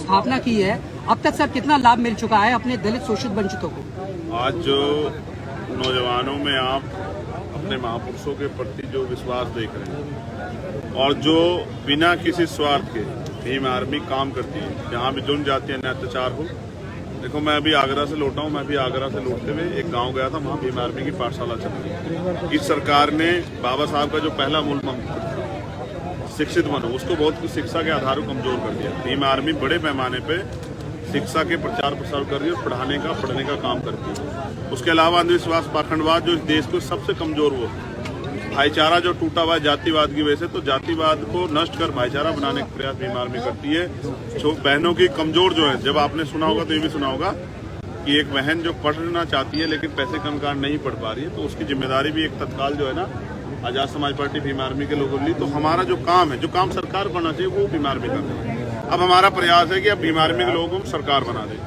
स्थापना की है, अब तक सर कितना लाभ मिल चुका है अपने दलित शोषित वंचितों को? आज जो नौजवानों में आप अपने महापुरुषों के प्रति जो विश्वास देख रहे हैं और जो बिना किसी स्वार्थ के भीम आर्मी काम करती है, जहाँ भी जनजातीय अत्याचार हो। देखो, मैं अभी आगरा से लौटा हूँ, मैं भी आगरा से लौटते हुए एक गांव गया था, वहाँ भीम आर्मी की पाठशाला चल रही है। इस सरकार ने बाबा साहब का जो पहला मूल मंत्र शिक्षित बनो, उसको बहुत कुछ शिक्षा के आधार को कमजोर कर दिया। भीम आर्मी बड़े पैमाने पे शिक्षा के प्रचार प्रसार कर रही है, पढ़ने का काम करती है। उसके अलावा अंधविश्वास, पाखंडवाद जो इस देश को सबसे कमजोर वो भाईचारा जो टूटा हुआ जातिवाद की वजह से, तो जातिवाद को नष्ट कर भाईचारा बनाने का प्रयास भीम आर्मी करती है। बहनों की कमजोर जो है, जब आपने सुना होगा तो ये भी सुना होगा कि एक बहन जो पढ़ना चाहती है लेकिन पैसे के कारण नहीं पढ़ पा रही है, तो उसकी जिम्मेदारी भी एक तत्काल जो है ना आजाद समाज पार्टी भीम आर्मी के लोगों ने ली। तो हमारा जो काम है, जो काम सरकार करना चाहिए, वो भीम आर्मी कर रही है। अब हमारा प्रयास है कि अब भीम आर्मी के लोगों को सरकार बना दे।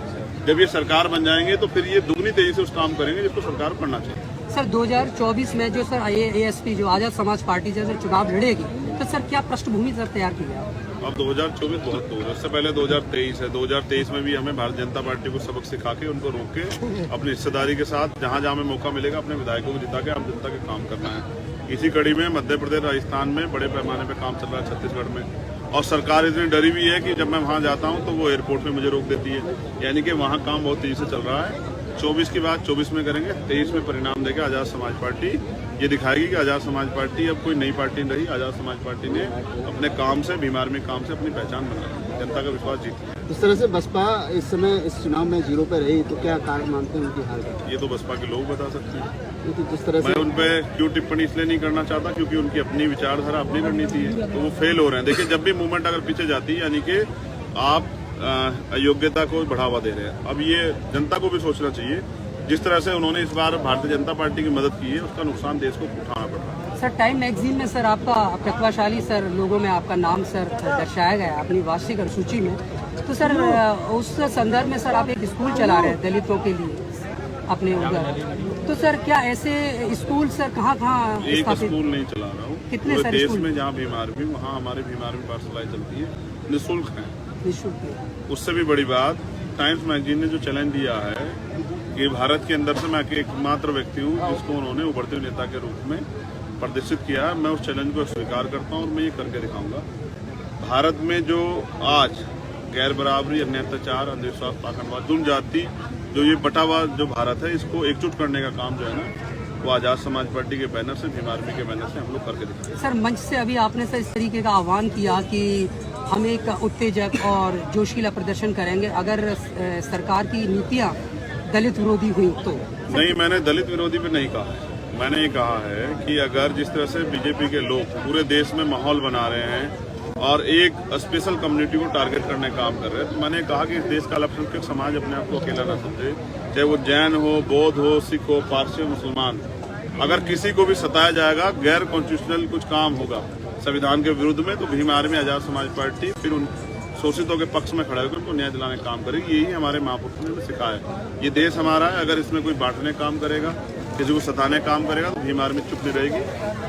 जब ये सरकार बन जाएंगे तो फिर ये दुगनी तेजी से उस काम करेंगे जिसको सरकार करना चाहिए। सर 2024 में जो सर ASP जो आजाद समाज पार्टी जैसे चुनाव लड़ेगी, तो सर क्या पृष्ठभूमि सर तैयार की है? अब 2024 बहुत दूर है, उससे पहले 2023 है। 2023 में भी हमें भारतीय जनता पार्टी को सबक सिखा के, उनको रोक के, अपनी हिस्सेदारी के साथ जहां जहां हमें मौका मिलेगा अपने विधायकों को जिता के आम जनता के काम करना है। इसी कड़ी में मध्य प्रदेश, राजस्थान में बड़े पैमाने पर काम चल रहा है, छत्तीसगढ़ में। और सरकार इतनी डरी हुई है कि जब मैं वहां जाता हूं तो वो एयरपोर्ट में मुझे रोक देती है। यानी कि वहां काम बहुत तेजी से चल रहा है। 24 की बात 24 में करेंगे, 23 में परिणाम देगा आजाद समाज पार्टी। ये दिखाएगी कि आजाद समाज पार्टी अब कोई नई पार्टी नहीं रही। आजाद समाज पार्टी ने अपने काम से, भीम आर्मी काम से अपनी पहचान बना, जनता का विश्वास जीती है। इस तरह से बसपा इस समय इस चुनाव में 0 पे रही, तो क्या कारण मानते हैं उनकी हार का? ये तो बसपा के लोग बता सकते हैं। जिस तरह से मैं उन पे क्यों टिप्पणी इसलिए नहीं करना चाहता क्योंकि उनकी अपनी विचारधारा, अपनी रणनीति है, तो वो फेल हो रहे हैं। देखिए, जब भी मूवमेंट अगर पीछे जाती है, यानी कि आप अयोग्यता को बढ़ावा दे रहे हैं। अब ये जनता को भी सोचना चाहिए। जिस तरह से उन्होंने इस बार भारतीय जनता पार्टी की मदद की है, उसका नुकसान देश को उठाना पड़ रहा है। सर टाइम मैगजीन में सर आपका प्रतिभाशाली सर लोगों में आपका नाम सर दर्शाया गया है अपनी वार्षिक सूची में। तो सर उस संदर्भ में सर आप एक स्कूल चला रहे हैं दलितों के लिए अपने उधर, तो सर क्या ऐसे स्कूल सर कहाँ एक स्कूल नहीं चला रहा हूँ, कितने सर देश में जहाँ भीम आर्मी, वहाँ हमारे भीम आर्मी पाठशालाएं चलती है, निःशुल्क है। निःशुल्क। उससे भी बड़ी बात, टाइम्स मैगजीन ने जो चैलेंज दिया है कि भारत के अंदर से मैं एकमात्र व्यक्ति हूँ जिसको उन्होंने उभरते हुए नेता के रूप में प्रदर्शित किया है, मैं उस चैलेंज को स्वीकार करता हूँ और मैं ये करके दिखाऊंगा। भारत में जो आज गैर बराबरी, अन्य अत्याचार, अंधविश्वास, पाखंडवाद, जनजाति, जो ये बटा हुआ जो भारत है, इसको एकजुट करने का काम जो है ना, वो आजाद समाज पार्टी के बैनर से, भीम आर्मी के बैनर से हम लोग करके दिखाएंगे। सर मंच से अभी आपने सर इस तरीके का आह्वान किया कि हम एक उत्तेजक और जोशीला प्रदर्शन करेंगे अगर सरकार की नीतियाँ दलित विरोधी हुई तो? नहीं, मैंने दलित विरोधी पे नहीं कहा है। मैंने ये कहा है कि अगर जिस तरह से बीजेपी के लोग पूरे देश में माहौल बना रहे हैं और एक स्पेशल कम्युनिटी को टारगेट करने का काम कर रहे हैं, तो मैंने कहा कि इस देश का अल्पसंख्यक समाज अपने आप को अकेला ना समझे, चाहे वो जैन हो, बौद्ध हो, सिख हो, पारसी हो, मुसलमान। अगर किसी को भी सताया जाएगा, गैर कॉन्स्टिट्यूशनल कुछ काम होगा संविधान के विरुद्ध में, तो भीम आर्मी, आजाद समाज पार्टी फिर उन शोषितों के पक्ष में खड़ा होकर उनको न्याय दिलाने का काम करेगी। यही हमारे महापुरुषों ने सिखाया है। ये देश हमारा है, अगर इसमें कोई बांटने काम करेगा, किसी को सताने काम करेगा, तो भीम आर्मी चुप नहीं रहेगी।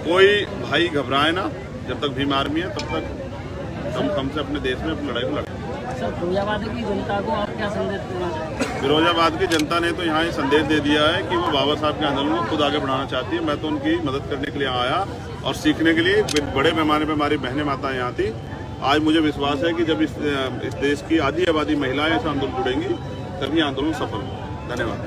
कोई भाई घबराए ना, जब तक भीम आर्मी है तब तक हम से अपने देश में अपनी लड़ाई को लड़ेंगे। सर फिरोजाबाद की जनता को आप क्या संदेश देना चाहते हैं? फिरोजाबाद की जनता ने तो यहाँ ये संदेश दे दिया है कि वो बाबा साहब के आंदोलन को खुद आगे बढ़ाना चाहती है। मैं तो उनकी मदद करने के लिए आया और सीखने के लिए। बड़े पैमाने पर हमारी बहनें माताएं यहाँ थी। आज मुझे विश्वास है कि जब इस देश की आधी आबादी महिलाएं इस आंदोलन जुड़ेंगी, तभी आंदोलन सफल होगा। धन्यवाद।